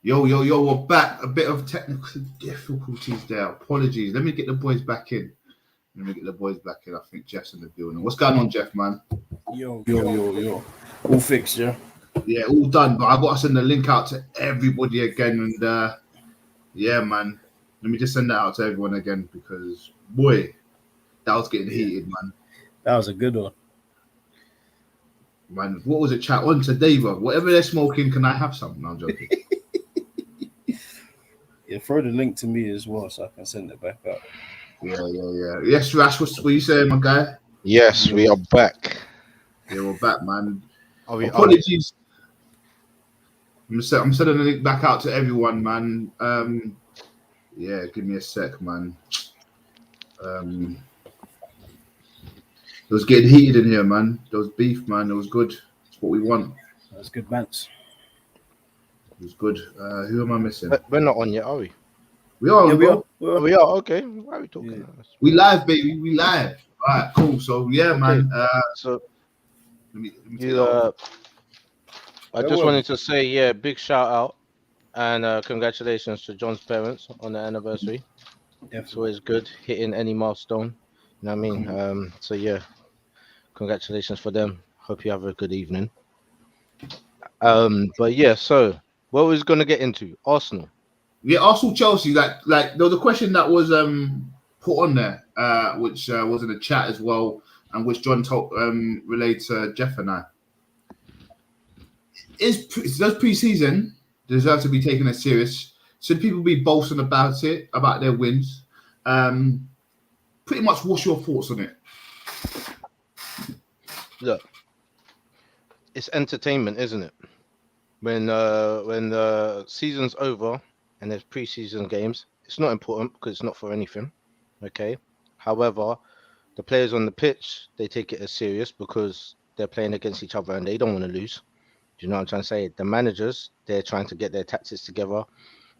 Yo, we're back. A bit of technical difficulties there. Apologies. Let me get the boys back in. I think Jeff's in the building. What's going on, Jeff, man? Yo. All fixed, yeah? Yeah, all done. But I got to send the link out to everybody again. And yeah, man. Let me just send that out to everyone again because, boy, that was getting heated, man. That was a good one. Man, what was it, chat? On to Dava. Whatever they're smoking, can I have some? No, I'm joking. Yeah, throw the link to me as well so I can send it back up. Yeah. Yes, Rash, what you saying, my guy? Yes, we are back. Yeah, we're back, man. Apologies. I'm sending the link back out to everyone, man. Yeah, give me a sec, man. It was getting heated in here, man. There was beef, man. It was good. It's what we want. That's good, Vance. It was good. Who am I missing? We're not on yet, are we? We are. Yeah, We are. Okay. Why are we talking? Yeah. We live, baby. We live. All right, cool. So yeah, okay. Man. So let me I just wanted to say, big shout out and congratulations to John's parents on the anniversary. Definitely. It's always good hitting any milestone. You know what I mean? Mm-hmm. So yeah, congratulations for them. Hope you have a good evening. But yeah, so what we're gonna get into Arsenal. Yeah, Arsenal Chelsea. Like there was a question that was put on there, which was in the chat as well, and which John relayed to Jeff and I. Does preseason deserve to be taken as serious? Should people be boasting about it, about their wins? Pretty much, what's your thoughts on it? Look, it's entertainment, isn't it? When the season's over and there's preseason games, it's not important because it's not for anything. Okay. However, the players on the pitch, they take it as serious because they're playing against each other and they don't want to lose. Do you know what I'm trying to say? The managers, they're trying to get their tactics together.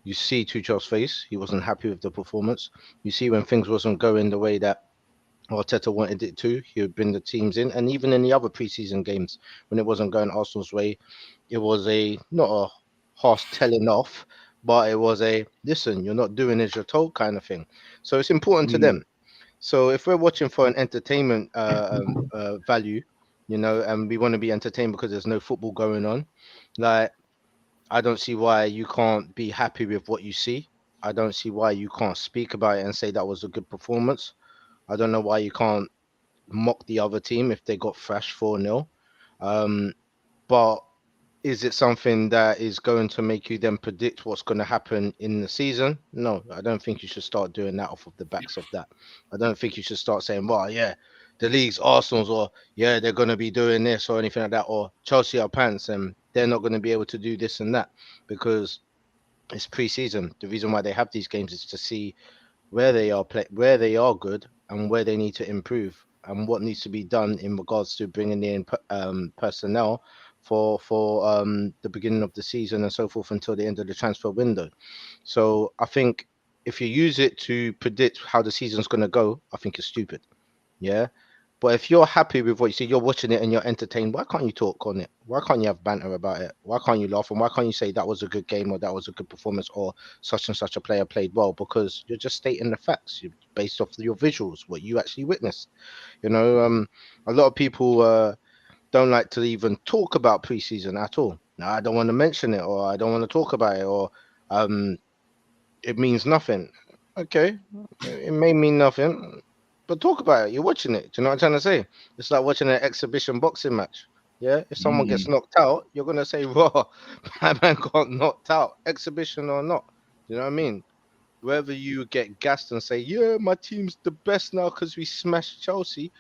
You see Tuchel's face. He wasn't happy with the performance. You see when things wasn't going the way that Arteta wanted it to, he would bring the teams in. And even in the other preseason games, when it wasn't going Arsenal's way, it was not a harsh telling off, but it was listen, you're not doing as you're told kind of thing. So it's important to them. So if we're watching for an entertainment value, and we want to be entertained because there's no football going on, like, I don't see why you can't be happy with what you see. I don't see why you can't speak about it and say that was a good performance. I don't know why you can't mock the other team if they got thrashed 4-0. But is it something that is going to make you then predict what's going to happen in the season? No, I don't think you should start doing that off of the backs of that. I don't think you should start saying, well, yeah, the league's Arsenal's, or yeah, they're going to be doing this or anything like that, or Chelsea are pants and they're not going to be able to do this and that because it's pre-season. The reason why they have these games is to see where they are good and where they need to improve and what needs to be done in regards to bringing in personnel for the beginning of the season and so forth until the end of the transfer window. So I think if you use it to predict how the season's going to go, I think it's stupid. Yeah. But if you're happy with what you see, you're watching it and you're entertained, why can't you talk on it? Why can't you have banter about it? Why can't you laugh? And why can't you say that was a good game or that was a good performance or such and such a player played well? Because you're just stating the facts based off your visuals, what you actually witnessed. A lot of people don't like to even talk about preseason at all. No, I don't want to mention it, or I don't want to talk about it, or it means nothing. Okay, it may mean nothing. But talk about it. You're watching it. Do you know what I'm trying to say? It's like watching an exhibition boxing match. Yeah. If someone gets knocked out, you're gonna say, "Raw, my man got knocked out, exhibition or not." You know what I mean? Whether you get gassed and say, "Yeah, my team's the best now because we smashed Chelsea."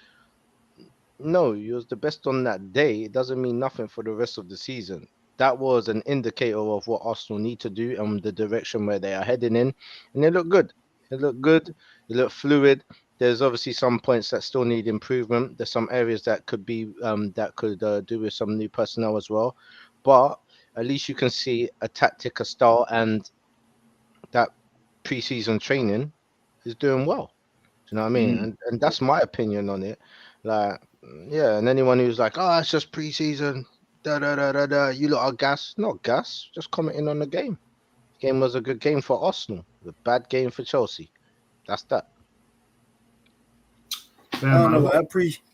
No, you was the best on that day. It doesn't mean nothing for the rest of the season. That was an indicator of what Arsenal need to do and the direction where they are heading in, and it looked good. It looked good. It looked fluid. There's obviously some points that still need improvement. There's some areas that could be do with some new personnel as well, but at least you can see a tactic, a style, and that preseason training is doing well. Do you know what I mean? And that's my opinion on it. Like, yeah, and anyone who's like, oh, it's just preseason, you lot are gas, not gas, just commenting on the game. Game was a good game for Arsenal. A bad game for Chelsea. That's that. Fair, I don't man. know.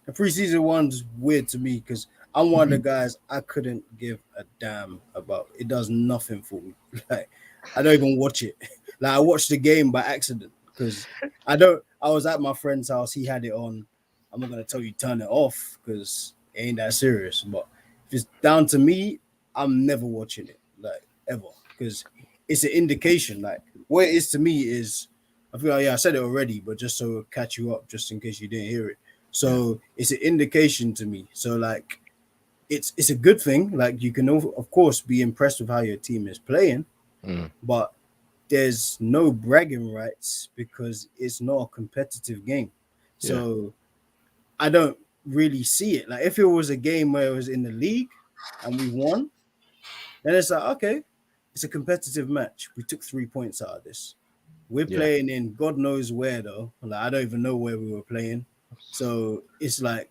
A preseason one's weird to me because I'm one of the guys I couldn't give a damn about. It does nothing for me. Like I don't even watch it. Like I watched the game by accident because I was at my friend's house. He had it on. I'm not gonna tell you turn it off because it ain't that serious. But if it's down to me, I'm never watching it like ever because it's an indication. Like what it is to me is. I feel like, I said it already, but just so it'll catch you up, just in case you didn't hear it. So it's an indication to me. So like, it's a good thing. Like you can of course be impressed with how your team is playing, but there's no bragging rights because it's not a competitive game. So I don't really see it. Like if it was a game where it was in the league and we won, then it's like okay, it's a competitive match. We took 3 points out of this. We're playing in God knows where though. Like I don't even know where we were playing. So it's like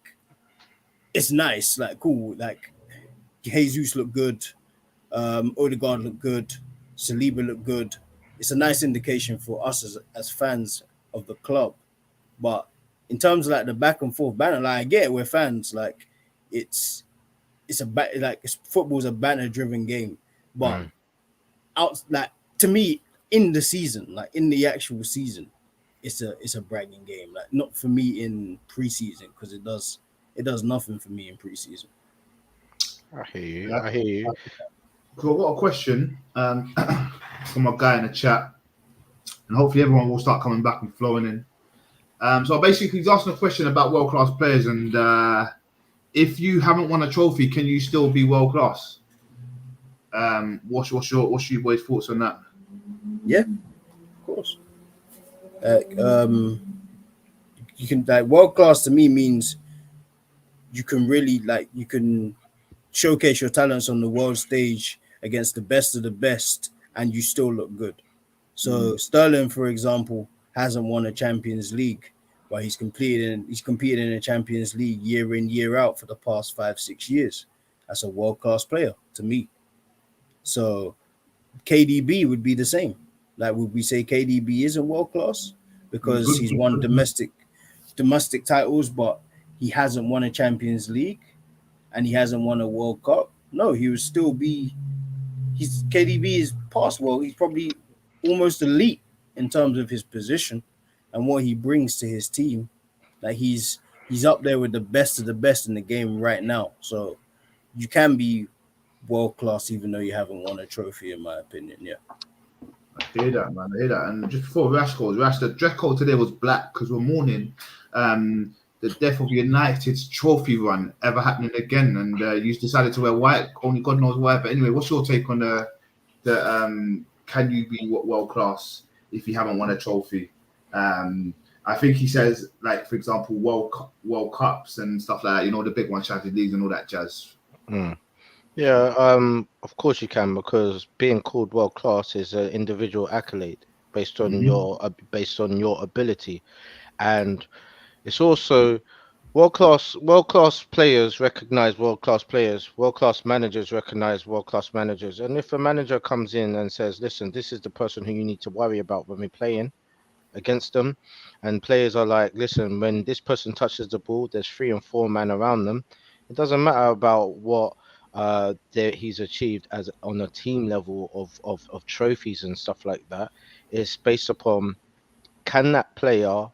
it's nice, like cool. Like Jesus looked good, Odegaard looked good, Saliba looked good. It's a nice indication for us as fans of the club. But in terms of like the back and forth banter, like I get it, we're fans. Like it's football's a banter driven game. But out like to me, in the season, like in the actual season, it's a bragging game. Like not for me in preseason because it does nothing for me in preseason. I hear you. I hear you. So I've got a question from a guy in the chat, and hopefully everyone will start coming back and flowing in. So basically, he's asking a question about world class players, and if you haven't won a trophy, can you still be world class? What's your boys' thoughts on that? Yeah, of course. You can like world class to me means you can really like you can showcase your talents on the world stage against the best of the best, and you still look good. So Sterling, for example, hasn't won a Champions League, but he's competed in a Champions League year in year out for the past 5-6 years. That's a world class player to me. So KDB would be the same. Like, would we say KDB isn't world class because he's won domestic titles, but he hasn't won a Champions League and he hasn't won a World Cup? No, he would still be. KDB is past. Well, he's probably almost elite in terms of his position and what he brings to his team. Like he's up there with the best of the best in the game right now. So you can be world class even though you haven't won a trophy, in my opinion. Yeah. I hear that, man. I hear that. And just before Rash, the dress code today was black because we're mourning the death of United's trophy run ever happening again. And you decided to wear white. Only God knows why. But anyway, what's your take on the can you be world class if you haven't won a trophy? I think he says, like, for example, World Cups and stuff like that, the big ones, Champions Leagues and all that jazz. Yeah, of course you can, because being called world class is an individual accolade based on your ability, and it's also world class players recognize world class players, world class managers recognize world class managers. And if a manager comes in and says, listen, this is the person who you need to worry about when we're playing against them, and players are like, listen, when this person touches the ball, there's 3 and 4 men around them. It doesn't matter about what he's achieved as on a team level of trophies and stuff like that. It's based upon, can that player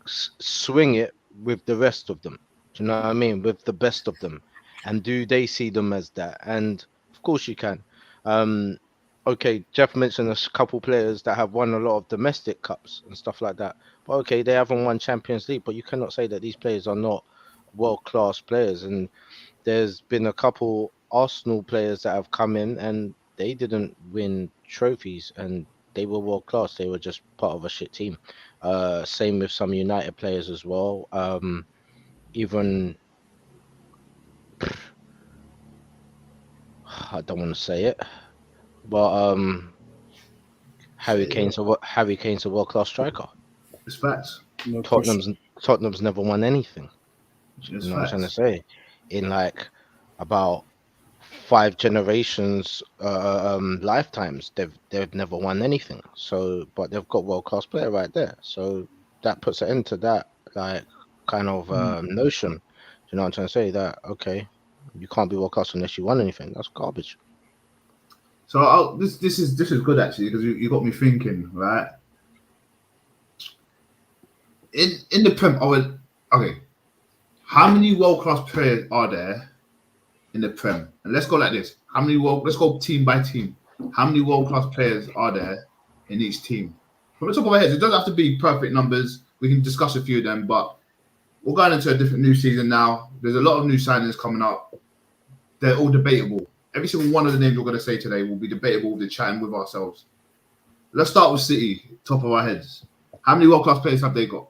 swing it with the rest of them? Do you know what I mean? With the best of them, and do they see them as that? And of course you can. Okay, Jeff mentioned a couple players that have won a lot of domestic cups and stuff like that. But okay, they haven't won Champions League, but you cannot say that these players are not world-class players. And there's been a couple Arsenal players that have come in and they didn't win trophies and they were world-class. They were just part of a shit team. Same with some United players as well. Even I don't want to say it, but Harry Kane's a world-class striker. It's facts. No Tottenham's never won anything. You It's know what I'm trying to facts. say? In like about 5 generations lifetimes they've never won anything. So, but they've got world class player right there. So that puts an end to that like kind of notion. Do you know what I'm trying to say? That okay, you can't be world class unless you won anything. That's garbage. So this is good actually because you got me thinking, right? In the Prem, okay. How many world class players are there in the Prem? And let's go like this. Let's go team by team. How many world class players are there in each team? From the top of our heads, it doesn't have to be perfect numbers. We can discuss a few of them, but we're going into a different new season now. There's a lot of new signings coming up. They're all debatable. Every single one of the names we're going to say today will be debatable. We're chatting with ourselves. Let's start with City, top of our heads. How many world class players have they got?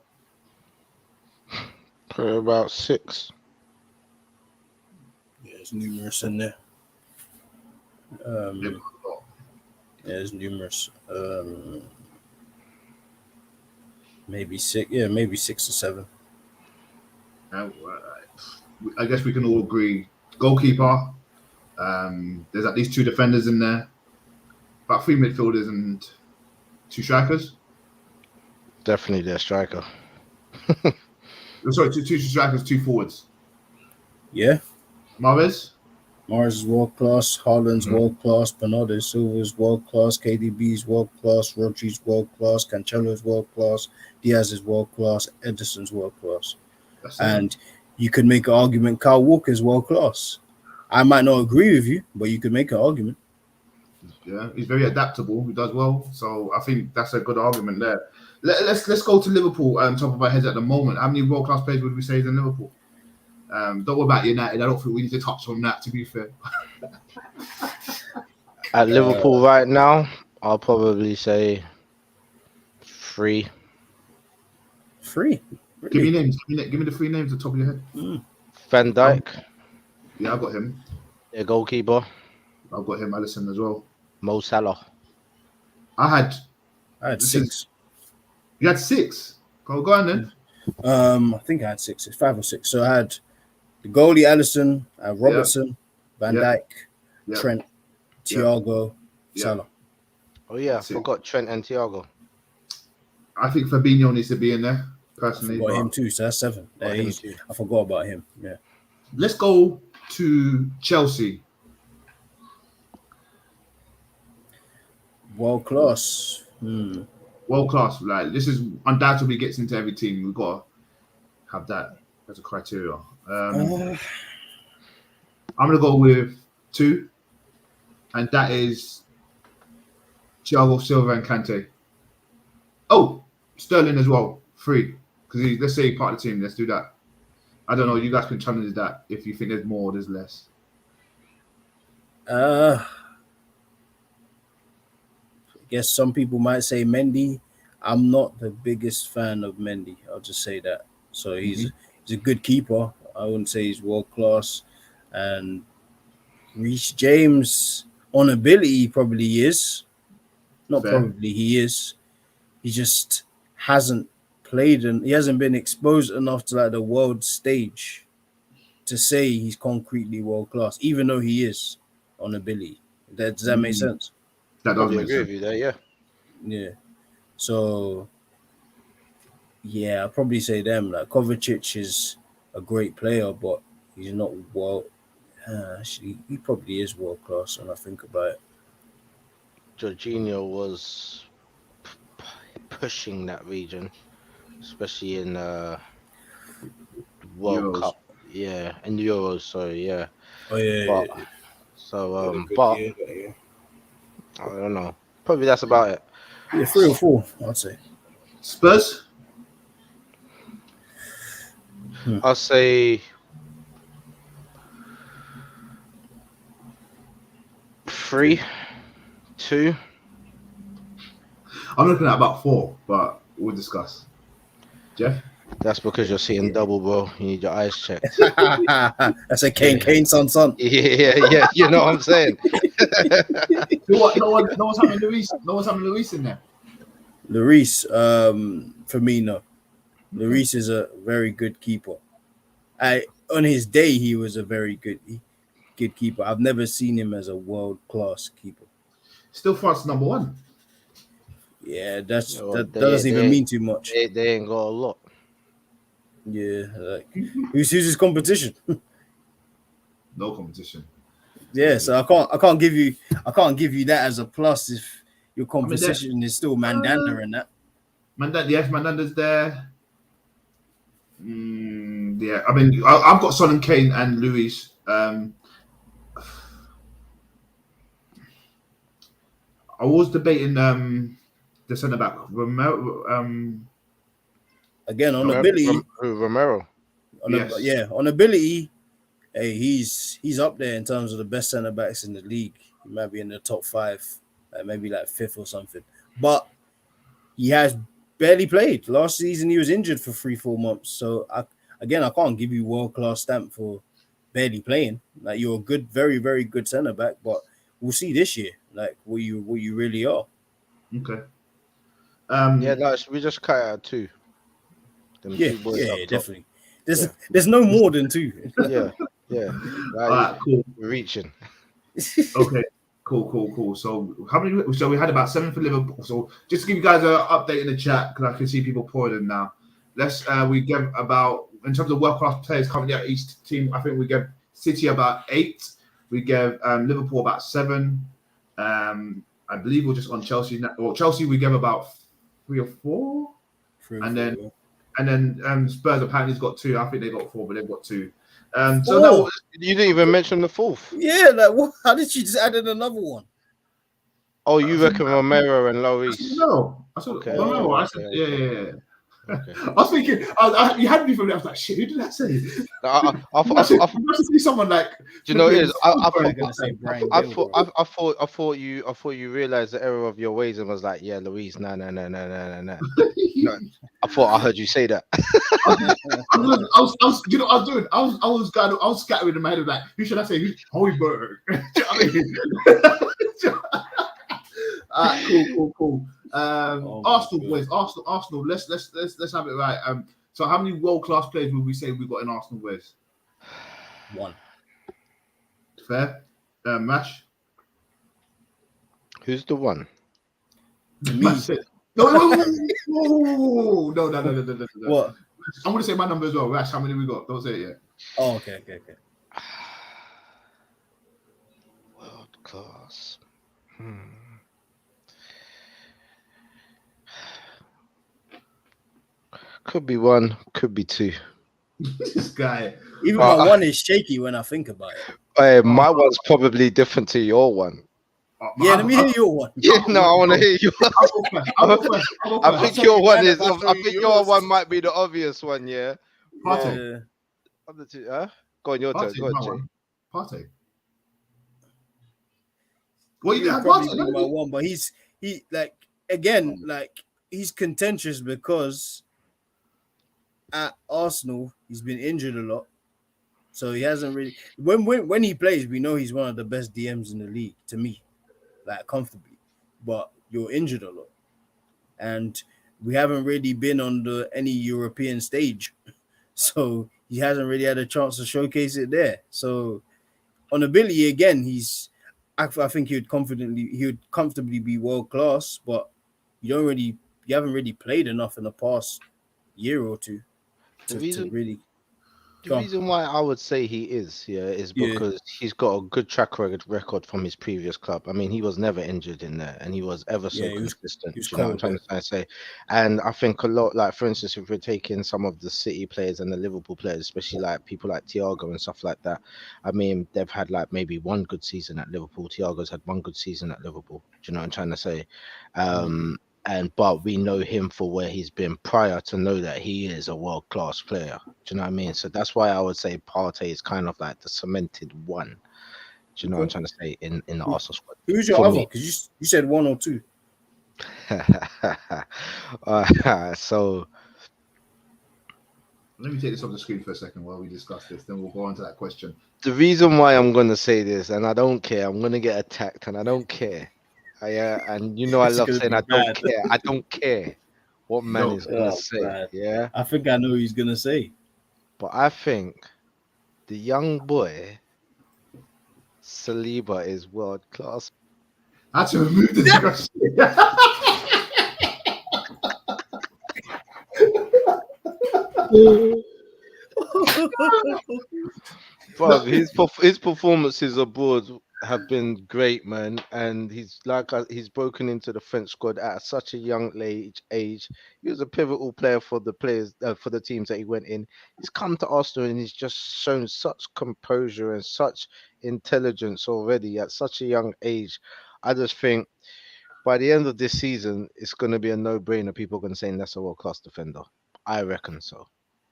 About 6. Yeah, there's numerous in there. Yeah, there's numerous. Maybe 6. Yeah, maybe 6 or 7. I guess we can all agree. Goalkeeper. There's at least 2 defenders in there. About 3 midfielders and 2 strikers. Definitely their striker. Sorry, 2 strikers, 2 forwards. Yeah. Mahrez is world class. Haaland's world class. Bernardo Silva's world class. KDB's world class. Rodri's world class. Cancelo's world class. Diaz is world class. Edison's world class. And you could make an argument Kyle Walker's world class. I might not agree with you, but you could make an argument. Yeah, he's very adaptable. He does well. So I think that's a good argument there. Let's go to Liverpool top of our heads at the moment. How many world class players would we say is in Liverpool? Don't worry about United. I don't think we need to touch on that, to be fair. At Liverpool right now, I'll probably say 3. 3? Really? Give me names. Give me the 3 names at the top of your head. Van Dijk. Yeah, I got him. Their goalkeeper. I've got him, Alisson, as well. Mo Salah. I had 6. You had 6? Go on then. I think I had 6. It's 5 or 6. So I had the goalie Alisson, Robertson, Van Dijk, Trent, Thiago, Salah. Oh yeah, I forgot Trent and Thiago. I think Fabinho needs to be in there, personally. I forgot him too, so that's 7. I forgot about him. Yeah. Let's go to Chelsea. World class. World class. Like, this is undoubtedly gets into every team. We've got to have that as a criteria. I'm going to go with 2, and that is Thiago Silva and Kante. Oh, Sterling as well, 3. Because let's say part of the team. Let's do that. I don't know. You guys can challenge that if you think there's more or there's less. I guess some people might say Mendy. I'm not the biggest fan of Mendy. I'll just say that. So he's a good keeper. I wouldn't say he's world class. And Reece James, on ability, probably is. Not Fair. probably, he is. He just hasn't played and he hasn't been exposed enough to like the world stage to say he's concretely world class, even though he is on ability. Does that make sense? That does make agree sense. with you there, yeah. Yeah. So, yeah, I'll probably say them. Like Kovacic is a great player, but he's not world. Actually, he probably is world class when I think about it. Jorginho was pushing that region, especially in World Euros. Cup. Yeah, in the Euros, sorry, yeah. Oh, yeah. But, yeah. so, but I don't know. Probably that's about it. Yeah, 3 or 4, I'd say. Spurs? I'll say 3, 2. I'm looking at about 4, but we'll discuss. Jeff? That's because you're seeing double, bro. You need your eyes checked. That's a Kane, son. Yeah. You know what I'm saying? No one's having Luis. No one's having Luis in there. Lloris, for me, no. Lloris is a very good keeper. On his day, he was a very good. wicked keeper. I've never seen him as a world-class keeper. Still France number one. Yeah, Yeah, well, that doesn't even mean too much. They ain't got a lot. Yeah, like who's his competition? No competition. Yeah, so I can't give you that as a plus if your competition is still Mandanda and that. Mandanda's there. Yeah, I mean, I've got Son and Kane and Luis. I was debating the centre back Romero. Again, on ability, Romero. On ability, hey, he's up there in terms of the best centre backs in the league. He might be in the top 5, maybe like 5th or something. But he has barely played. Last season, he was injured for 3-4 months. So I can't give you world-class stamp for barely playing. Like, you're a good, very, very good centre back, but we'll see this year, like what you really are. Okay. Yeah, no, we just cut out 2. Yeah, definitely. There's no more than 2. Yeah. All right, cool. We're reaching. Okay, cool. So how many? So we had about 7 for Liverpool. So just to give you guys an update in the chat because I can see people pouring in now. We give about, in terms of world-class players currently at each team, I think we give City about 8. We give Liverpool about 7. I believe we're just on Chelsea now. Well, Chelsea we give about 3 or 4. And then Spurs apparently has got 2. I think they got 4, but they've got 2. So no, you didn't even mention the 4th. Yeah, like what? How did you just add in another one? Oh, you reckon Romero and Lloris? No, I saw Romero. I said, yeah. Okay. I was thinking, you had me from there. I was like, shit, who did that say? I must see someone like. Do you know what it is? I thought you realized the error of your ways and was like, yeah, Louise, no. I thought I heard you say that. I was, you know, what I was doing. I was scattering in my head like, who should I say? Hoiberg. Cool. Arsenal boys, Arsenal. Let's have it right. So how many world-class players would we say we got in Arsenal boys? 1. Fair. Mash. Who's the 1? Me. No. What? I'm gonna say my number as well. Rash, how many we got? Don't say it yet. Oh, okay. World class. Could be 1, could be 2. This guy. Even my 1 is shaky when I think about it. My one's probably different to your 1. Yeah, let me hear your 1. Yeah, no, I want to hear you. I think your 1 is. I think your 1 might be the obvious one. Yeah. Partey. Go on, your turn. Go on, Jay. Partey. Well, you have probably be my 1, but he's contentious because at Arsenal he's been injured a lot, so he hasn't really. When he plays, we know he's one of the best DMs in the league to me. Like comfortably, but you're injured a lot, and we haven't really been on any European stage, so he hasn't really had a chance to showcase it there. So on ability, again, I think he would comfortably be world class, but you haven't really played enough in the past year or 2 to really. The reason why I would say he is because he's got a good track record from his previous club. I mean, he was never injured in there, and he was ever so consistent. You know what I'm trying to say? And I think a lot, like for instance, if we're taking some of the City players and the Liverpool players, especially like people like Thiago and stuff like that. I mean, they've had like maybe 1 good season at Liverpool. Thiago's had 1 good season at Liverpool. Do you know what I'm trying to say? But we know him for where he's been prior to know that he is a world-class player. Do you know what I mean? So that's why I would say Partey is kind of like the cemented 1. Do you know what I'm trying to say in the Arsenal squad? Who's your other? Because you said 1 or 2. So let me take this off the screen for a second while we discuss this. Then we'll go on to that question. The reason why I'm going to say this, and I don't care, I'm going to get attacked, and I don't care. And you know I love saying I don't care. I don't care what man is gonna say. Bad. Yeah, I think I know what he's gonna say. But I think the young boy Saliba is world class. I had to remove the discussion. Bro, his performances abroad have been great, man, and he's broken into the French squad at such a young age. He was a pivotal player for the players for the teams that he went in. He's come to Arsenal and he's just shown such composure and such intelligence already at such a young age. I just think by the end of this season, it's going to be a no-brainer. People are going to say that's a world-class defender. I reckon so.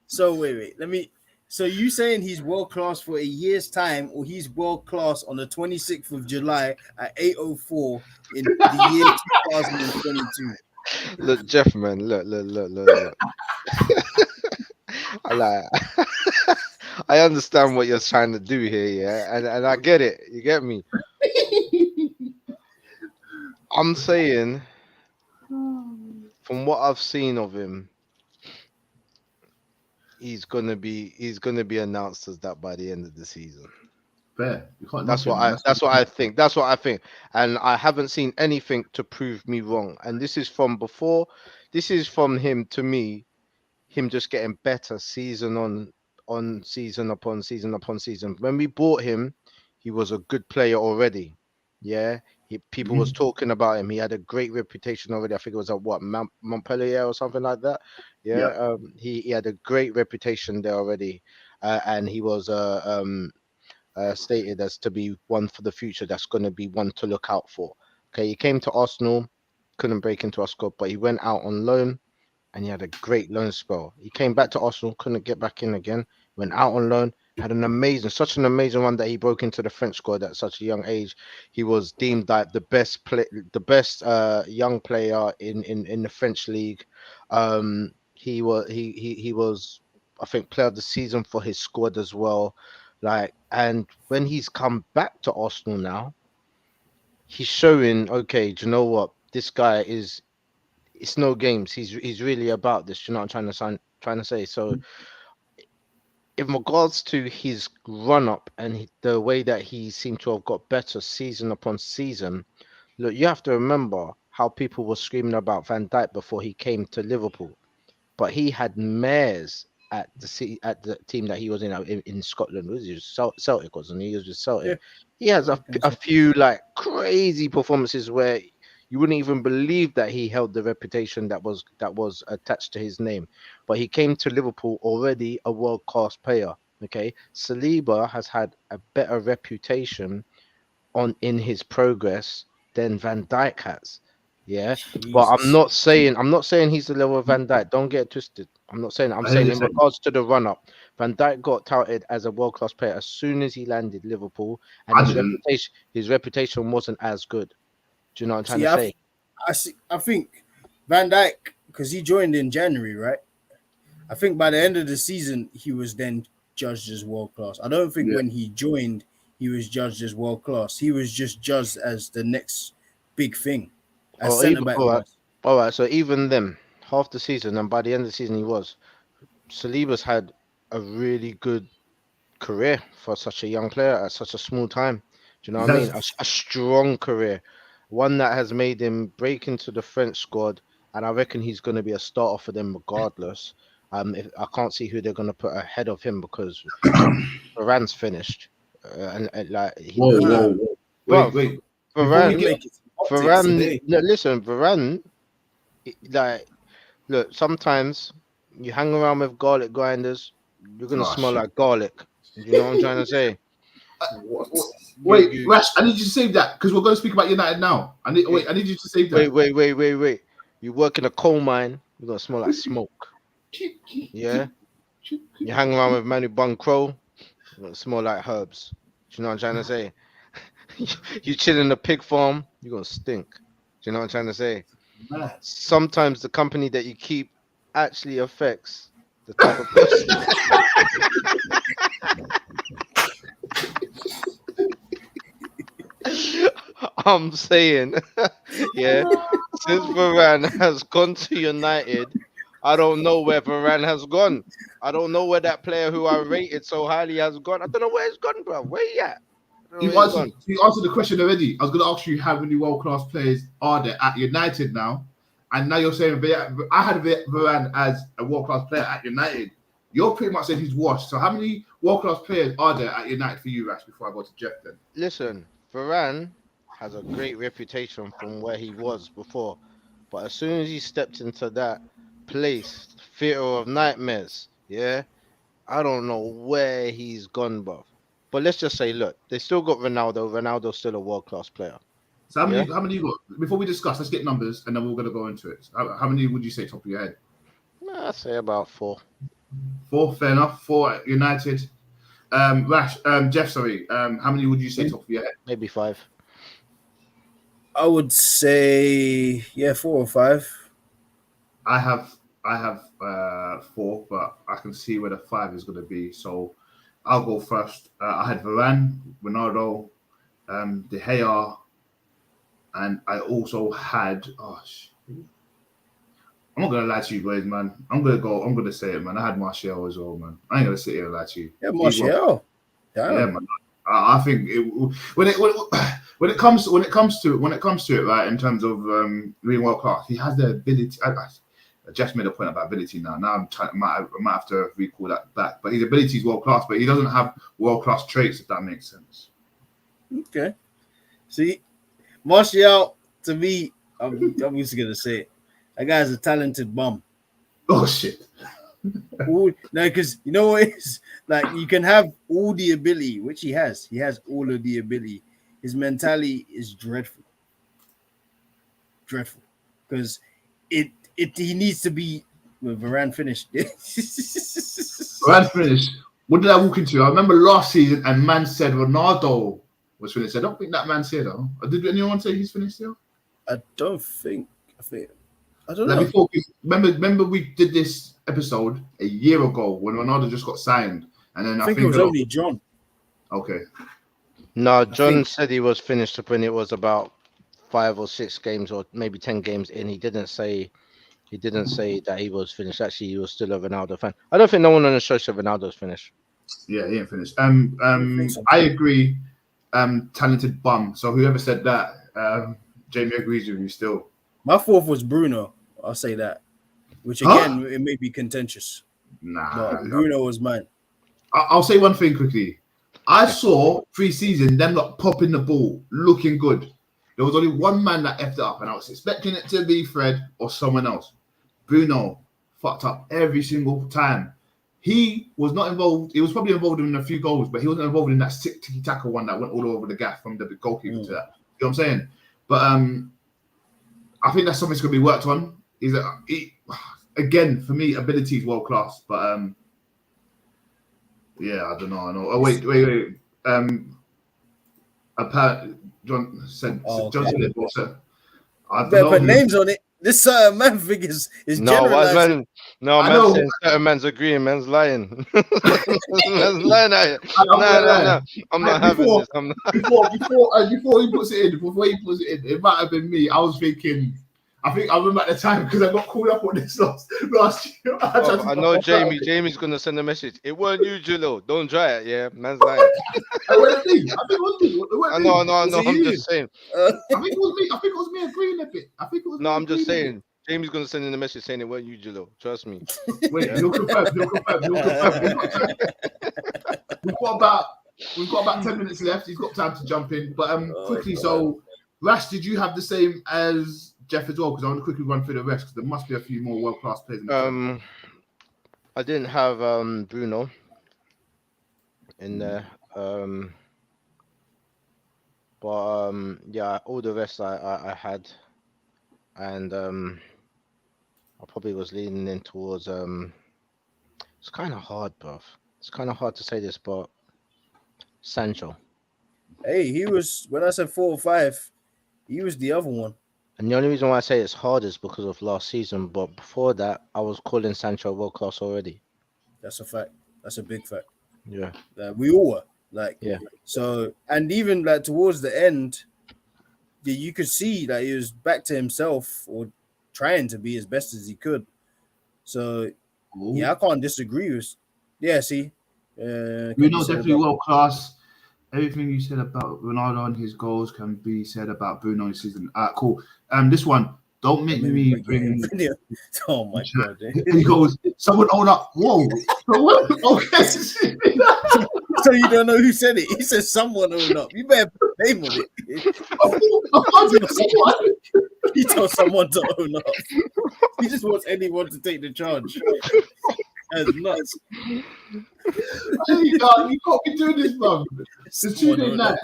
So wait. Let me. So you saying he's world class for a year's time, or he's world class on the 26th of July at 8:04 in the year 2022? Look, Jeff, man, look. I like. I understand what you're trying to do here, yeah, and I get it. You get me. I'm saying, from what I've seen of him, he's gonna be announced as that by the end of the season. Fair. You can't That's knock what him, I think. That's what I think. And I haven't seen anything to prove me wrong. And this is from before. This is from him to me. Him just getting better season on season upon season upon season. When we bought him, he was a good player already. Yeah. People was talking about him. He had a great reputation already. I think it was at Montpellier or something like that. Yeah. He had a great reputation there already. And he was stated as to be one for the future. That's going to be one to look out for. Okay, he came to Arsenal, couldn't break into our squad, but he went out on loan and he had a great loan spell. He came back to Arsenal, couldn't get back in again, went out on loan, had such an amazing one that he broke into the French squad at such a young age. He was deemed like the best young player in the French league. He was I think player of the season for his squad as well. Like, and when he's come back to Arsenal now, he's showing, okay, do you know what? This guy it's no games. He's really about this. Do you know what I'm trying to say? So in regards to his run up and the way that he seemed to have got better season upon season, look, you have to remember how people were screaming about Van Dijk before he came to Liverpool. But he had mares at the team that he was in Scotland. Was he Celtic, wasn't he? He was with Celtic. Yeah. He has a few like crazy performances where you wouldn't even believe that he held the reputation that was attached to his name. But he came to Liverpool already a world-class player. Okay, Saliba has had a better reputation in his progress than Van Dijk has. Yeah, Jesus. but I'm not saying he's the level of Van Dijk. Don't get it twisted. I'm saying in regards to the run up, Van Dijk got touted as a world class player as soon as he landed Liverpool, and his reputation wasn't as good. Do you know what I'm trying to say? I think Van Dijk, because he joined in January, right? I think by the end of the season he was then judged as world class. I don't think when he joined he was judged as world class. He was just judged as the next big thing. All right. So even then, half the season, and by the end of the season, he was. Saliba's had a really good career for such a young player at such a small time. Do you know what I mean? A strong career, one that has made him break into the French squad, and I reckon he's going to be a starter for them regardless. If I can't see who they're going to put ahead of him because Varane's finished, and like whoa. Wait. Varane, listen, Varane, like, look, sometimes you hang around with garlic grinders, you're going to smell like garlic. You know what I'm trying to say? Wait, Rash, I need you to save that because we're going to speak about United now. I need you to save that. Wait. You work in a coal mine, you're going to smell like smoke. Yeah? You hang around with Manu Bunkro, you're going to smell like herbs. Do you know what I'm trying to say? You chill in a pig farm, you're gonna stink. Do you know what I'm trying to say? Sometimes the company that you keep actually affects the type of person. I'm saying, yeah, since Varane has gone to United, I don't know where Varane has gone. I don't know where that player who I rated so highly has gone. I don't know where he's gone, bro. Where he at? You answered the question already. I was going to ask you how many world-class players are there at United now, and now you're saying I had Varane as a world-class player at United. You're pretty much saying he's washed. So how many world-class players are there at United for you, Rash, before I go to Jeff then? Listen, Varane has a great reputation from where he was before, but as soon as he stepped into that place, theater of nightmares, yeah, I don't know where he's gone, bruv. But let's just say, look, they still got Ronaldo. Ronaldo's still a world-class player. So how many you got? Before we discuss, let's get numbers, and then we're going to go into it. How many would you say top of your head? I'd say about 4. 4, fair enough. 4 at United. Jeff, sorry. How many would you say top of your head? Maybe 5. I would say 4 or 5. I have 4, but I can see where the 5 is going to be. So I'll go first. I had Varane, Ronaldo, De Gea, and I also had. I'm not gonna lie to you, boys, man. I'm gonna say it, man. I had Martial as well, man. I ain't gonna sit here and lie to you. Yeah, Martial. Yeah, man. I think when it comes to it, right, in terms of being world class, he has the ability. I just made a point about ability now. Now I might have to recall that back. But his ability is world class, but he doesn't have world class traits, if that makes sense. Okay. See, Martial, to me, I'm just gonna say it. That guy's a talented bum. Oh shit. No, because you know what it is? Like, you can have all the ability, which he has. He has all of the ability. His mentality is dreadful. Dreadful. Because he needs to be Varane finished. Varane finished. What did I walk into? I remember last season and man said Ronaldo was finished. I don't think that man said though. Did anyone say he's finished still? I don't think. I don't know. Before, remember we did this episode a year ago when Ronaldo just got signed, and then I think it was only John. Okay. No, John said he was finished when it was about 5 or 6 games, or maybe 10 games in. He didn't say that he was finished. Actually, he was still a Ronaldo fan. I don't think no one on the show said Ronaldo's finished. Yeah, he ain't finished. I agree. Talented bum. So whoever said that, Jamie agrees with you still. My 4th was Bruno. I'll say that. Which again, it may be contentious. Nah, Bruno was mine. I'll say one thing quickly. I saw pre-season them not popping the ball, looking good. There was only one man that effed it up, and I was expecting it to be Fred or someone else. Bruno fucked up every single time. He was not involved. He was probably involved in a few goals, but he wasn't involved in that sick tiki-taka one that went all over the gaff from the goalkeeper to that. You know what I'm saying? But I think that's something that's going to be worked on. Again, for me, ability is world class, but yeah, I don't know. Oh, wait. Apparently, John said. John said it. I don't know. Put names on it. This man thing is generalizing. Man saying certain man's agreeing, man's lying. Man's lying at you. No. I'm not having this. Before he puts it in, it might have been me. I was thinking. I remember at the time because I got called up on this last year. I know Jamie's gonna send a message. It weren't you, Jilo. Don't try it. Yeah, man's lying. I think it was me. I know. I'm just saying. I think it was me. I think it was me agreeing a bit. No, I'm just saying. Jamie's gonna send in a message saying it weren't you, Jilo. Trust me. Wait, he'll confirm. We've got about 10 minutes left. He's got time to jump in. But quickly, so Rash, did you have the same as Jeff as well? Because I want to quickly run through the rest because there must be a few more world-class players. I didn't have Bruno in there, but yeah, all the rest I had, and I probably was leaning in towards. It's kind of hard, bruv. It's kind of hard to say this, but Sancho. Hey, he was when I said 4 or 5. He was the other one. And the only reason why I say it's hard is because of last season. But before that, I was calling Sancho world class already. That's a fact. That's a big fact. Yeah. We all were. Yeah. So, and even towards the end, you could see that he was back to himself or trying to be as best as he could. So, yeah, I can't disagree with. Yeah, see. Bruno's definitely world class. Everything you said about Ronaldo and his goals can be said about Bruno this season. Cool. This one. Don't make me bring. Oh my god! He goes. Someone own up. Whoa. Okay. So you don't know who said it? He said someone own up. You better put a name on it. He told someone to own up. He just wants anyone to take the charge. That's nuts. Hey, God, you can't be doing this, bro. It's Tuesday night.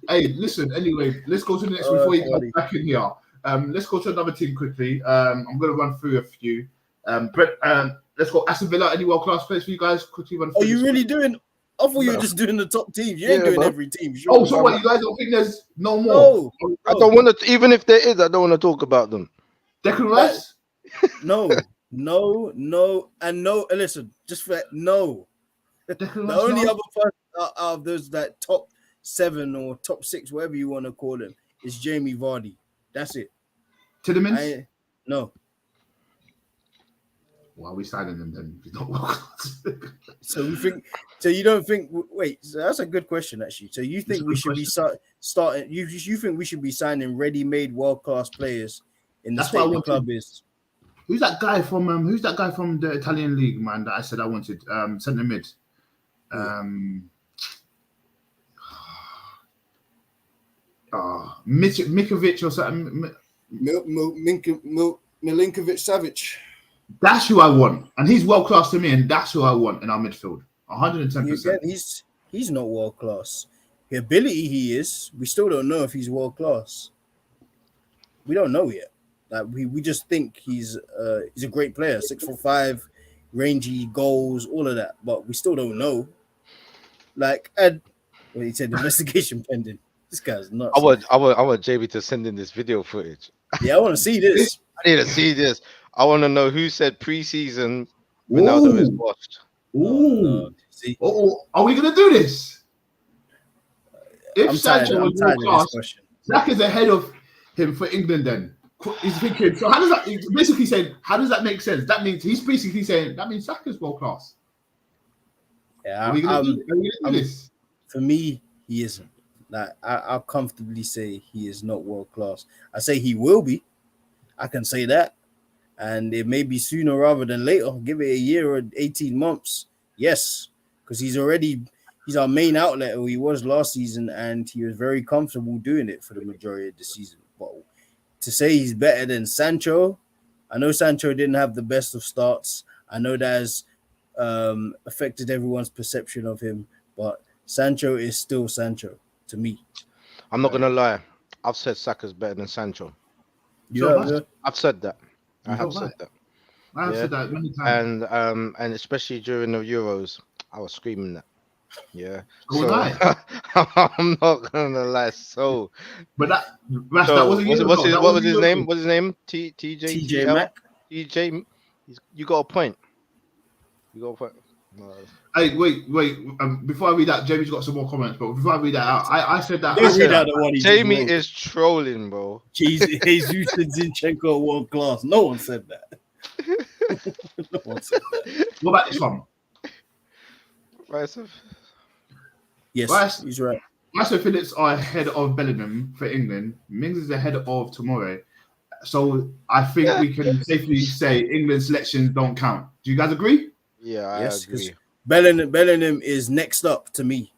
Hey, listen. Anyway, let's go to the next before you come back in here. Let's go to another team quickly. I'm going to run through a few. Brett, let's go. Aston Villa. Any world-class players for you guys? Quickly run through. Are you really doing? I thought you were just doing the top teams. You ain't doing every team. Sure. Oh, so what? You guys don't think there's no more? No. I don't want to. Even if there is, I don't want to talk about them. Declan Rice? No, and no. Listen, just for no. The only other person out of those that top 7 or top 6, whatever you want to call them, is Jamie Vardy. That's it. Tielemans? No. Why are we signing them then? So you think? So you don't think? Wait, so that's a good question actually. So you think we should be starting? You think we should be signing ready-made world-class players in the state the club is? Who's that guy from? Who's that guy from the Italian league, man? That I said I wanted. Centre mid. Mikovic or something. Milinkovic Savic. That's who I want, and he's world class to me, and that's who I want in our midfield. 110%. He's not world class. The ability he is, we still don't know if he's world class. We don't know yet. Like we just think he's a great player, 6'5", rangy goals, all of that, but we still don't know. Like he said, investigation pending. This guy's nuts. I want JB to send in this video footage. Yeah, I want to see this. I need to see this. I want to know who said preseason Ronaldo is watched. Ooh. See? Are we gonna do this? If Sancho was world class, Zach is ahead of him for England. Then he's thinking. So how does that? He's basically saying, how does that make sense? That means he's basically saying that means Zach is world class. Yeah, are we gonna do this? For me, he isn't. Like I'll comfortably say he is not world class. I say he will be. I can say that. And it may be sooner rather than later. Give it a year or 18 months. Yes, because he's our main outlet, or he was last season, and he was very comfortable doing it for the majority of the season. But to say he's better than Sancho, I know Sancho didn't have the best of starts. I know that has affected everyone's perception of him, but Sancho is still Sancho to me. I'm not gonna lie. I've said Saka's better than Sancho. I've said that. I have said that. I have said that many times. And especially during the Euros, I was screaming that. Yeah. So, I'm not gonna lie. So, but that wasn't what was his name? What's his name? TJ Mac. TJ, you got a point. No. Hey, wait. Before I read that, Jamie's got some more comments. But before I read that out, I said that. Jamie is trolling, bro. Jesus Zinchenko world class. No one said that. No one said that. What about this one? Rice. Yes, he's right. Rice and Phillips are ahead of Bellingham for England. Mings is ahead of Tomori. So I think we can safely say England's selections don't count. Do you guys agree? Yeah, I agree. Bellingham is next up to me.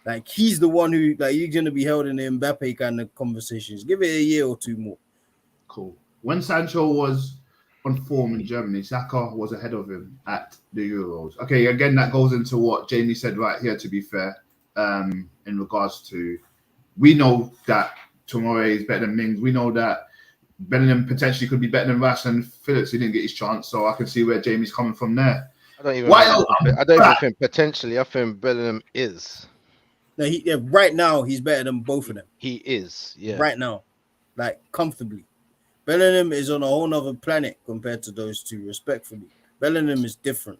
Like he's the one who you're gonna be held in the Mbappe kind of conversations. Give it a year or two more. Cool. When Sancho was on form in Germany, Saka was ahead of him at the Euros. Okay, again, that goes into what Jamie said right here, to be fair, in regards to, we know that Tomori is better than Mings. We know that Bellingham potentially could be better than Rice and Phillips. He didn't get his chance, so I can see where Jamie's coming from there. I don't even think potentially. I think Bellingham is. No, right now he's better than both of them. He is, yeah. Right now, like comfortably. Bellingham is on a whole nother planet compared to those two. Respectfully, Bellingham is different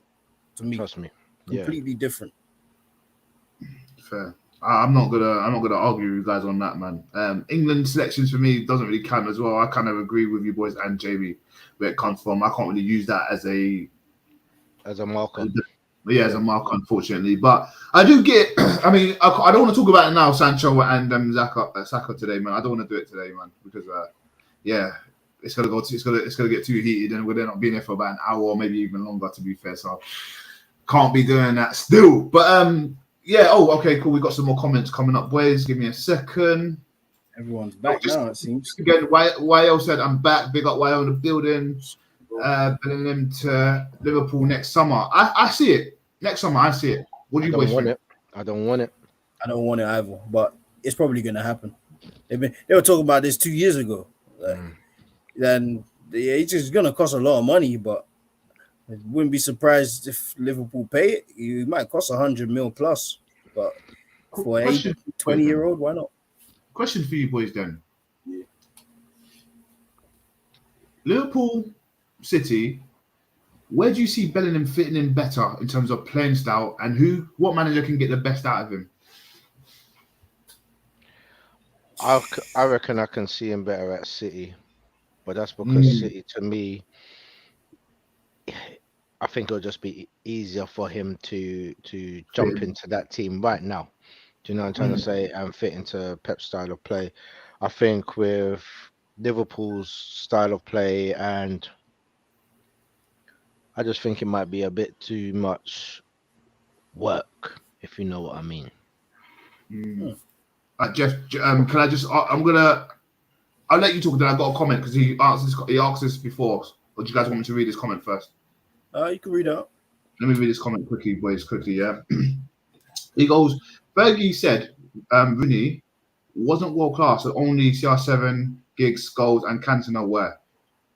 to me. Trust me, completely different. Fair. I'm not gonna argue with you guys on that, man. England selections for me doesn't really count as well. I kind of agree with you boys and Jamie where it comes from. I can't really use that as a marker. Yeah, as a mark, unfortunately. But I do get. I mean, I don't want to talk about it now, Sancho and Saka today, man. I don't want to do it today, man, because yeah, it's gonna get too heated, and we're not being here for about an hour or maybe even longer, to be fair. So can't be doing that still. But yeah. Oh, okay, cool. We got some more comments coming up, boys. Give me a second. Everyone's back now, it seems. Again, YL said, I'm back. Big up YL in the building. Bringing them to Liverpool next summer. I see it. Next summer, I see it. What do you boys think? I don't want it. I don't want it either, but it's probably going to happen. They were talking about this 2 years ago. Then it's just going to cost a lot of money, but I wouldn't be surprised if Liverpool pay it. It might cost 100 mil plus, but for a 20-year-old, why not? Question for you boys then. Yeah. Liverpool, City, where do you see Bellingham fitting in better in terms of playing style, and what manager can get the best out of him? I reckon I can see him better at City, but that's because City, to me, I think it'll just be easier for him to jump into that team right now. Do you know what I'm trying to say? And fit into Pep's style of play. I think with Liverpool's style of play, and I just think it might be a bit too much work, if you know what I mean. Jeff, can I just? I'll let you talk. Then I got a comment because he asked this before. Or do you guys want me to read this comment first? You can read out. Let me read this comment quickly, boys. Quickly, yeah. He goes, Fergie said Rooney wasn't world class, and only CR7, Giggs, goals, and Cantona were.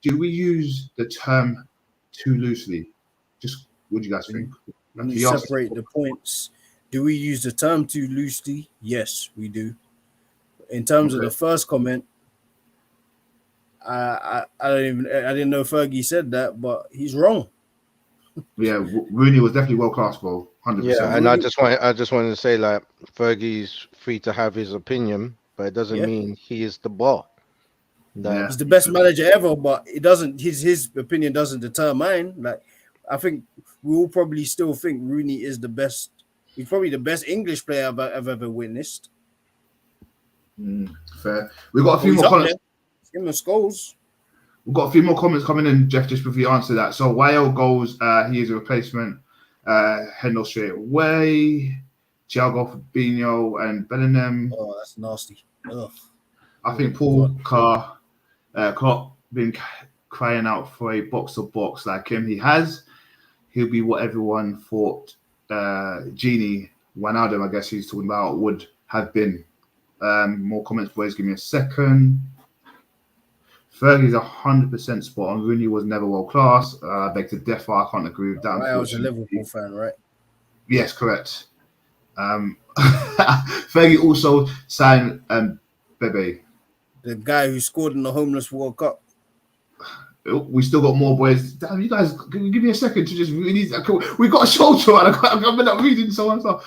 Do we use the term too loosely? Just what do you guys think? We separate the points. Do we use the term too loosely? Yes, we do. In terms of the first comment, I didn't know Fergie said that, but he's wrong. Yeah, Rooney was definitely world class, bro. 100%. Yeah, and I just wanted to say, like, Fergie's free to have his opinion, but it doesn't mean he is the bar. He's the best manager ever, but it doesn't. His opinion doesn't deter mine. Like, I think we all probably still think Rooney is the best. He's probably the best English player I've ever witnessed. Fair. We've got a few more comments. Him and Scholes. We've got a few more comments coming in, Jeff, just before you answer that. So YL goes, he is a replacement. Hendel straight away. Thiago, Fabinho, and Bellingham. Oh, that's nasty. Ugh. I think Paul Klopp been crying out for a box-to-box like him. He'll be what everyone thought Genie Wijnaldum, I guess he's talking about, would have been. More comments, boys. Give me a second. Fergie's 100% spot on. Rooney was never world class. I beg to differ. I can't agree with that. I was a Liverpool fan, right? Yes, correct. Fergie also signed Bebe, the guy who scored in the Homeless World Cup. We still got more, boys. Damn, you guys, can you give me a second to just read? We got a show to it. I've been up reading so and so.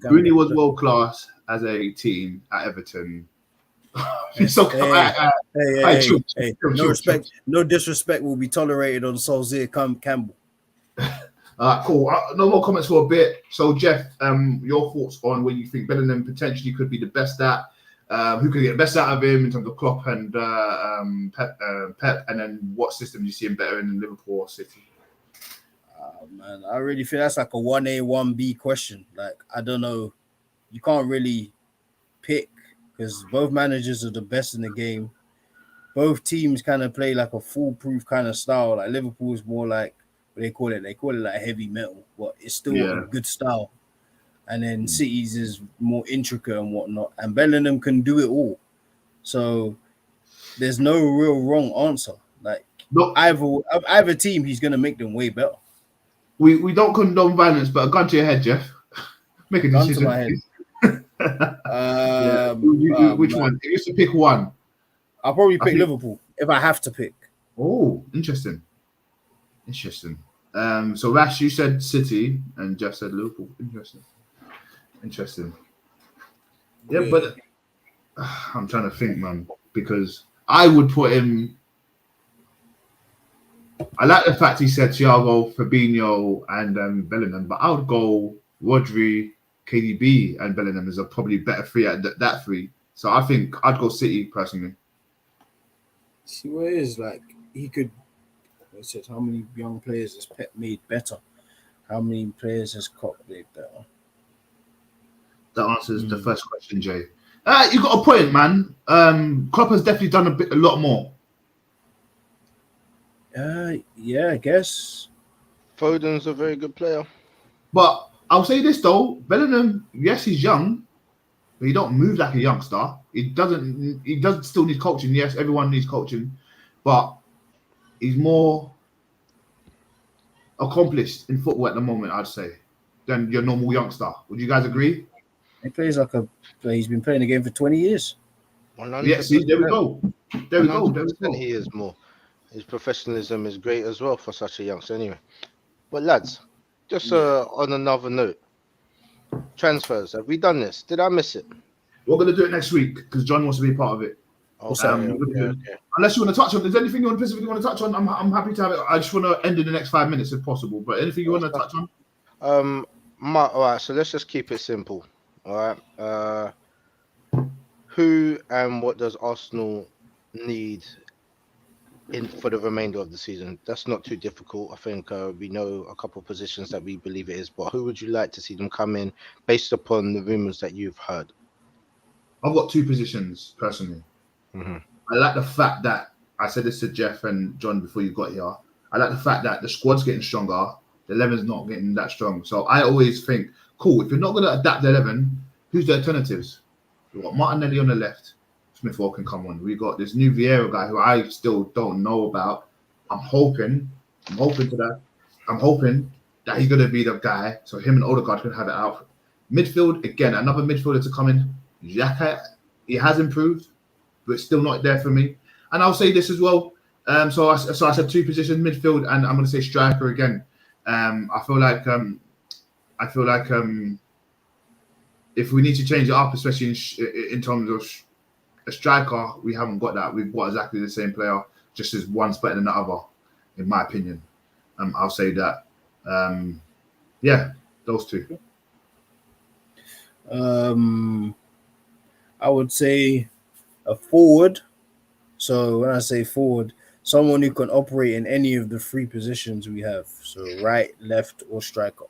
Rooney was world class as a team at Everton. No disrespect will be tolerated on Solskjaer Campbell. Cool. No more comments for a bit. So, Jeff, your thoughts on when you think Bellingham potentially could be the best at? Who could get the best out of him in terms of Klopp and Pep, and then what system do you see him better in Liverpool or City? Man, I really feel that's like a 1A, 1B question. Like, I don't know. You can't really pick because both managers are the best in the game. Both teams kind of play like a foolproof kind of style. Like Liverpool is more like what they call it. They call it like heavy metal, but it's still a good style. And then City's is more intricate and whatnot. And Bellingham can do it all. So there's no real wrong answer. Like either team, he's gonna make them way better. We don't condone violence, but a gun to your head, Jeff. Make a decision. Gun to my head. Which one? If you used to pick one, I'll probably pick Liverpool if I have to pick. Oh, interesting. So Rash, you said City, and Jeff said Liverpool. Interesting. Yeah, but I'm trying to think, man, because I would put him. I like the fact he said Thiago, Fabinho, and Bellingham, but I would go Rodri, KDB, and Bellingham is a probably better three at that three. So I think I'd go City personally. See what it is like. He could. I said, how many young players has Pep made better? How many players has Klopp made better? That answers the first question, Jay. You got a point, man. Klopp has definitely done a lot more. Yeah, I guess. Foden's a very good player. But I'll say this though, Bellingham, yes, he's young, but he don't move like a youngster. He does still need coaching. Yes, everyone needs coaching, but he's more accomplished in football at the moment, I'd say, than your normal youngster. Would you guys agree? He plays like he's been playing the game for 20 years. 100%. Yeah, see, there we go. There we go. He is more. His professionalism is great as well for such a youngster anyway. But lads, just on another note, transfers. Have we done this? Did I miss it? We're going to do it next week because John wants to be a part of it. Okay. Unless you want to touch on, is there anything you specifically want to touch on? I'm happy to have it. I just want to end in the next 5 minutes if possible. But anything you want to touch on? All right. So let's just keep it simple. All right. Who and what does Arsenal need for the remainder of the season? That's not too difficult. I think we know a couple of positions that we believe it is. But who would you like to see them come in based upon the rumors that you've heard? I've got two positions personally. Mm-hmm. I like the fact that I said this to Jeff and John before you got here. I like the fact that the squad's getting stronger, the 11's not getting that strong. So I always think, cool, if you're not going to adapt the 11, who's the alternatives? We've got Martinelli on the left, Smith Rowe can come on. We got this new Vieira guy who I still don't know about. I'm hoping that he's going to be the guy. So him and Odegaard can have it out. Midfield, again, another midfielder to come in. Xhaka, he has improved, but still not there for me. And I'll say this as well. So I said two positions, midfield, and I'm going to say striker again. I feel like if we need to change it up, especially in terms of a striker, we haven't got that. We've got exactly the same player, just as one's better than the other, in my opinion. I'll say that. Yeah, those two. I would say a forward. So when I say forward, someone who can operate in any of the three positions we have. So right, left, or striker.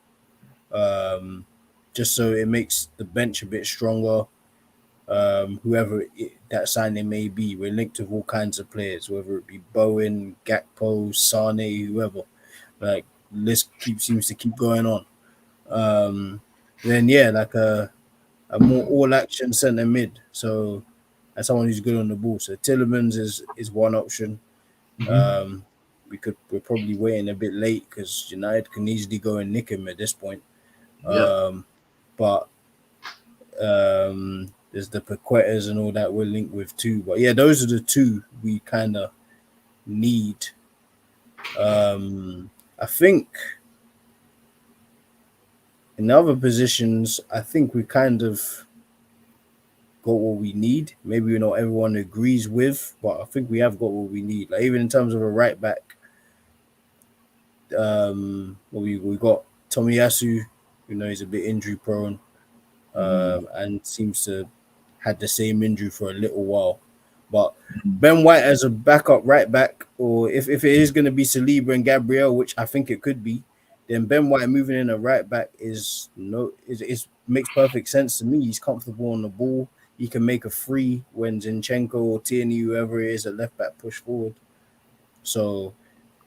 Just so it makes the bench a bit stronger. Whoever that signing may be, we're linked with all kinds of players, whether it be Bowen, Gakpo, Sane, whoever. Like, list seems to keep going on. Then yeah, like a more all-action centre mid. So as someone who's good on the ball. So Tielemans is one option. Mm-hmm. We're probably waiting a bit late because United can easily go and nick him at this point. But there's the Paquetas and all that we're linked with too. But yeah, those are the two we kind of need. I think in other positions, I think we kind of got what we need. Maybe not everyone agrees with, but I think we have got what we need. Like even in terms of a right back, we got Tomiyasu, he's a bit injury prone, and seems to had the same injury for a little while. But Ben White as a backup right back, or if it is going to be Saliba and Gabriel, which I think it could be, then Ben White moving in a right back makes perfect sense to me. He's comfortable on the ball. He can make a free when Zinchenko or Tierney, whoever it is, at left back push forward. So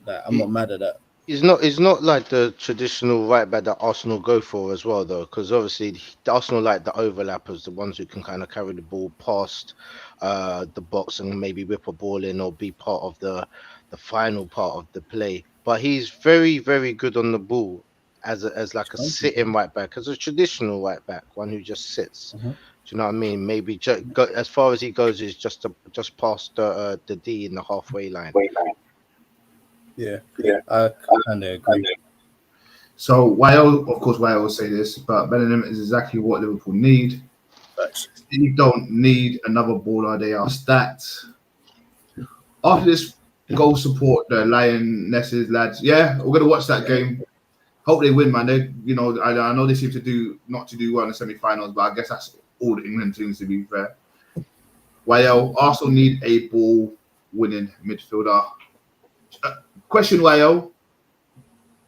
I'm not mad at that. He's not like the traditional right back that Arsenal go for as well, though, because obviously Arsenal like the overlappers, the ones who can kind of carry the ball past the box and maybe whip a ball in or be part of the final part of the play. But he's very, very good on the ball as like a sitting right back, as a traditional right back, one who just sits. Mm-hmm. Do you know what I mean? Maybe as far as he goes is just past the D in the halfway line. Yeah, I kind of agree. So why I always say this, but Bellingham is exactly what Liverpool need. You don't need another baller; they are stats. After this Go support the Lionesses, lads. Yeah, we're gonna watch that game. Hope they win, man. They, I know they seem to not do well in the semi-finals, but I guess that's all the England teams, to be fair. YL, Arsenal need a ball-winning midfielder. Question, YL.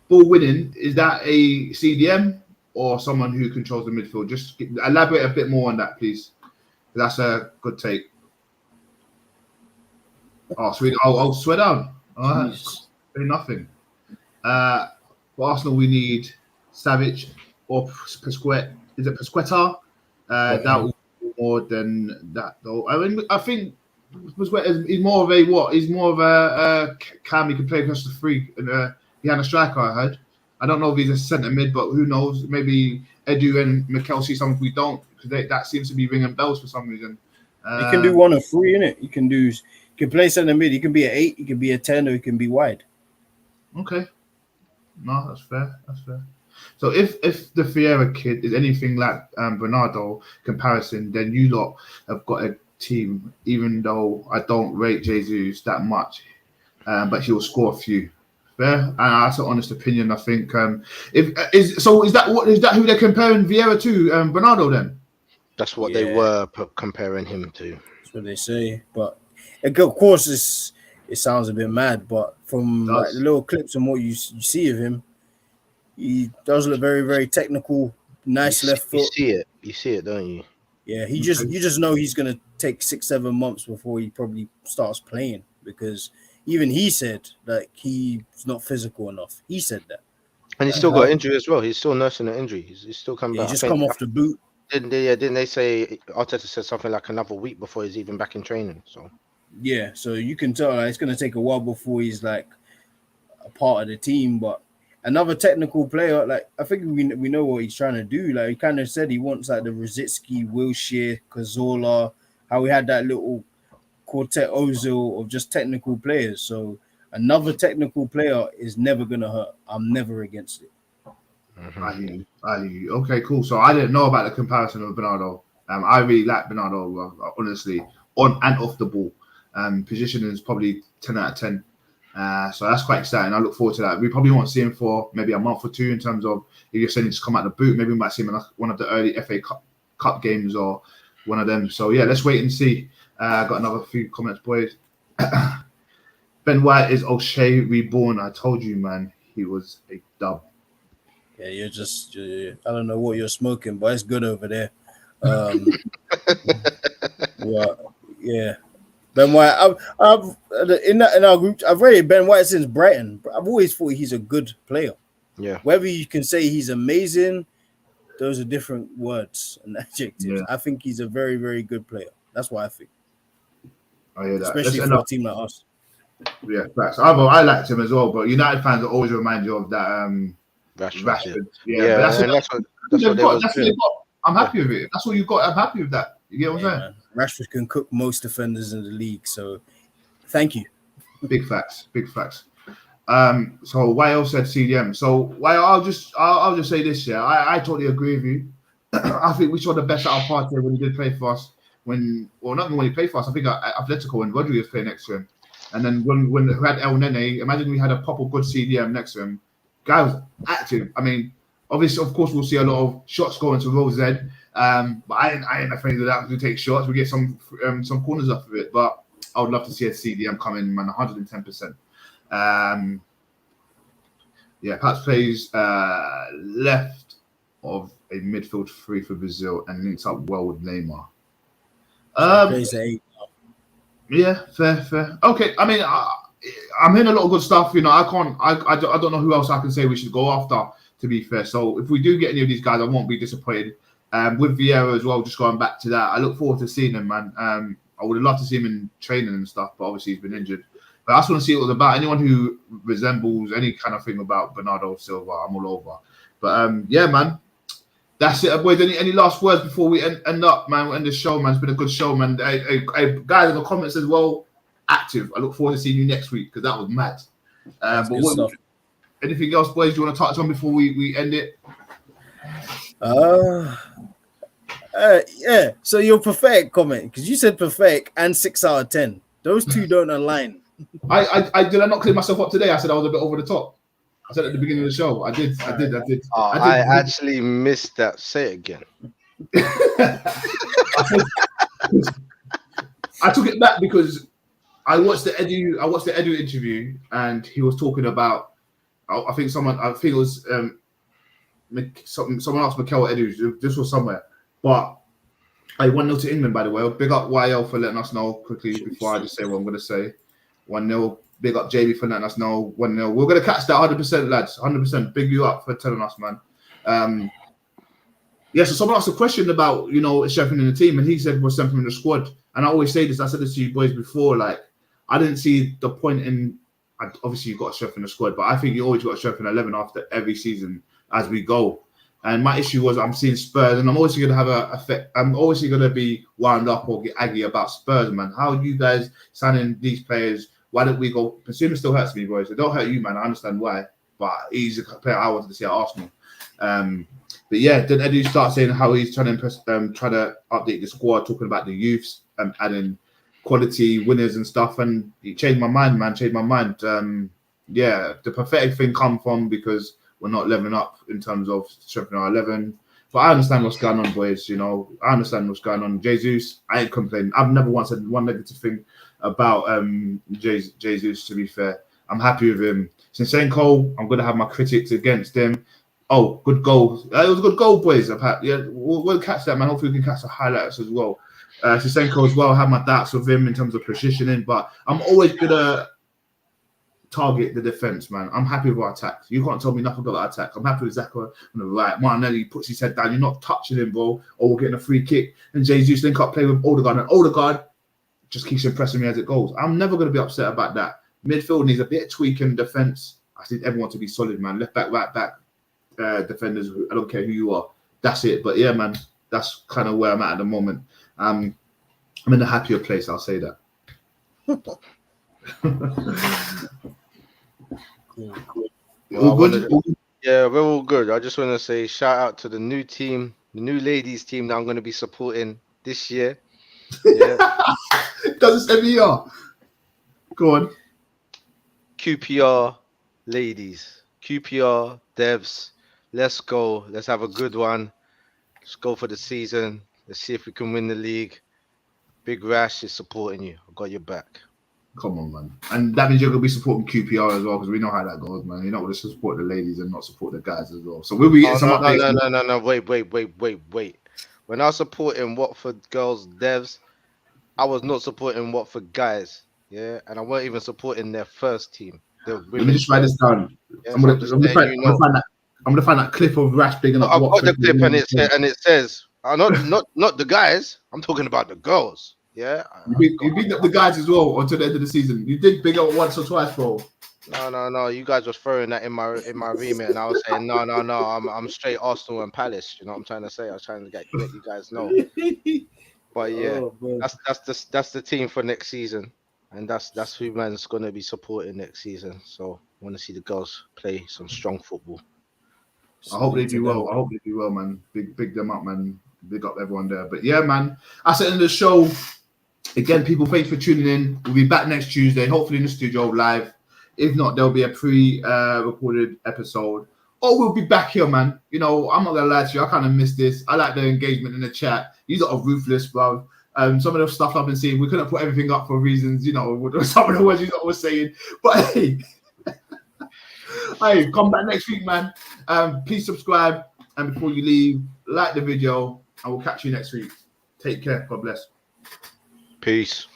Ball-winning, is that a CDM or someone who controls the midfield? Just elaborate a bit more on that, please. That's a good take. Oh, sweet. I'll swear down. All right. Say nothing. For Arsenal, we need Savage or Pasquet. Is it Pasquetta? That will be more than that, though. I mean, I think Pasquet is more of a what? He's more of a cam. He can play across the three and behind a striker. I heard. I don't know if he's a centre mid, but who knows? Maybe Edu and Mikel see something we don't, because that seems to be ringing bells for some reason. You can do one of three, innit? You can play centre mid. You can be an 8, you can be a 10, or you can be wide. Okay. No, that's fair. That's fair. So if the Vieira kid is anything like Bernardo comparison, then you lot have got a team, even though I don't rate Jesus that much, but he'll score a few. Fair, and that's an honest opinion. I think. Is that who they're comparing Vieira to, Bernardo? Then that's what they were comparing him to. That's what they say. But of course, it sounds a bit mad. But from like the little clips and what you see of him, he does look very, very technical. Nice left foot. You see it, don't you? Yeah, you just know he's gonna take 6-7 months before he probably starts playing, because even he said that he's not physical enough. He said that. And he's still got injury as well. He's still nursing an injury. He's still coming back. He just come off the boot. Didn't they say Arteta said something like another week before he's even back in training? So yeah, so you can tell it's going to take a while before he's like a part of the team. But another technical player, like I think we know what he's trying to do. Like he kind of said he wants like the Rosicky, Wilshere, Cazorla, how we had that little quartet Ozil of just technical players. So another technical player is never gonna hurt. I'm never against it. I hear you. Okay, cool. So I didn't know about the comparison of Bernardo. I really like Bernardo, honestly, on and off the ball. Positioning is probably 10 out of 10. So that's quite exciting. I look forward to that. We probably won't see him for maybe a month or two in terms of if you're saying he's come out the boot. Maybe we might see him in one of the early FA Cup games or one of them. So yeah, let's wait and see. Got another few comments, boys. Ben White is O'Shea reborn. I told you, man, he was a dub. Yeah, you're just I don't know what you're smoking, but it's good over there. Yeah. Ben White, I've in our group, I've rated Ben White since Brighton. I've always thought he's a good player. Yeah. Whether you can say he's amazing, those are different words and adjectives. Yeah. I think he's a very, very good player. That's what I think. I hear that. Especially for a team like us. Yeah, facts. I liked him as well, but United fans will always remind you of that Rashford. Yeah, that's what they've got. I'm happy with it. That's what you've got. I'm happy with that. You get what I'm saying? Man. Rashford can cook most defenders in the league, so thank you. Big facts. So YL said CDM. So I'll just say this. Yeah, I totally agree with you. I think we saw the best out of Partey when he did play for us. Not when he played for us. I think at Atletico when Rodri was playing next to him, and then when we had El Nene. Imagine we had a proper good CDM next to him. Guy was active. I mean, obviously, of course, we'll see a lot of shots going to Rose Z. But I ain't afraid of that. We take shots. We get some corners off of it. But I would love to see a CDM come in, man, 110%. Perhaps plays left of a midfield three for Brazil and links up well with Neymar. Plays 8. Yeah, fair. Okay, I mean, I'm hearing a lot of good stuff. You know, I don't know who else I can say we should go after, to be fair. So if we do get any of these guys, I won't be disappointed. With Vieira as well, just going back to that, I look forward to seeing him, man. I would have loved to see him in training and stuff, but obviously he's been injured. But I just want to see what it's about. Anyone who resembles any kind of thing about Bernardo Silva, I'm all over. But yeah, man, that's it, boys. Any last words before we end up, man? We'll end the show, man. It's been a good show, man. Hey, guys in the comments as well, active. I look forward to seeing you next week because that was mad. Anything else, boys? Do you want to touch on before we end it? Yeah. So your pathetic comment, because you said pathetic and 6 out of 10. Those two don't align. I did I not clear myself up today? I said I was a bit over the top. I said at the beginning of the show. I did. Oh, I actually missed that. Say it again. I took it back because I watched the Edu interview, and he was talking about. I think it was someone else, Mikel Edu. This was somewhere, but I 1-0 to England, by the way. Big up YL for letting us know quickly before I just say what I'm going to say. 1-0. Big up JB for letting us know. 1-0. We're going to catch that 100%, lads. 100%. Big you up for telling us, man. So someone asked a question about, strengthening the team, and he said we're strengthening the squad. And I always say this. I said this to you boys before. Like, I didn't see the point in. Obviously, you've got to strengthen the squad, but I think you always got to strengthen 11 after every season as we go. And my issue was I'm seeing Spurs, and I'm obviously going to have an effect. I'm obviously going to be wound up or get aggy about Spurs, man. How are you guys signing these players? Why don't we go? Consumer still hurts me, boys. It don't hurt you, man. I understand why, but he's a player I wanted to see at Arsenal. But yeah, then Edu start saying how he's trying to impress, trying to update the squad, talking about the youths, adding quality winners and stuff, and it changed my mind, man. The pathetic thing come from because we're not leveling up in terms of strengthening our 11. But I understand what's going on, boys. I understand what's going on. Jesus, I ain't complaining. I've never once said one negative thing about Jesus. To be fair, I'm happy with him. Zinchenko, I'm gonna have my critics against him. Oh, good goal. It was a good goal, boys. We'll catch that, man. Hopefully we can catch the highlights as well. Zinchenko as well. I have my doubts with him in terms of positioning, but I'm always gonna target the defense, man. I'm happy with our attacks. You can't tell me nothing about our attack. I'm happy with Zaka on the right. Martinelli puts his head down. You're not touching him, bro. Or we're getting a free kick. And Jesus link up play with Odegaard, and Odegaard just keeps impressing me as it goes. I'm never going to be upset about that. Midfield needs a bit of tweaking. Defense, I need everyone to be solid, man. Left back, right back, defenders. I don't care who you are. That's it. But yeah, man, that's kind of where I'm at the moment. I'm in a happier place. I'll say that. Cool. Yeah, we're all good. I just want to say shout out to the new team, the new ladies team that I'm going to be supporting this year. Yeah. Does this every year? Go on. QPR ladies, QPR devs. Let's go. Let's have a good one. Let's go for the season. Let's see if we can win the league. Big Rash is supporting you. I've got your back. Come on, man. And that means you're going to be supporting QPR as well, because we know how that goes, man. You're not going to support the ladies and not support the guys as well. So we'll be getting some updates. No. Wait. When I was supporting Watford girls devs, I was not supporting Watford guys. Yeah, and I weren't even supporting their first team. Let me just write this down. Yeah, I'm going to find that clip of Rash bigging up Watford. I've got the clip and it says, not the guys. I'm talking about the girls. Yeah, you beat up the guys as well until the end of the season. You did big up once or twice, bro. No. You guys was throwing that in my remit, and I was saying no. I'm straight Arsenal and Palace. You know what I'm trying to say? I was trying to get you guys know. But yeah, that's the team for next season, and that's who man's gonna be supporting next season. So I want to see the girls play some strong football. I hope they do well. Man. Big them up, man. Big up everyone there. But yeah, man, that's the end of the show. Again, people, thanks for tuning in. We'll be back next Tuesday, hopefully in the studio live. If not, there'll be a pre-recorded episode. Or we'll be back here, man. I'm not going to lie to you. I kind of miss this. I like the engagement in the chat. You lot are ruthless, bro. Some of the stuff I've been seeing, we couldn't put everything up for reasons, some of the words you lot were saying. But hey, come back next week, man. Please subscribe. And before you leave, like the video. And we'll catch you next week. Take care. God bless. Peace.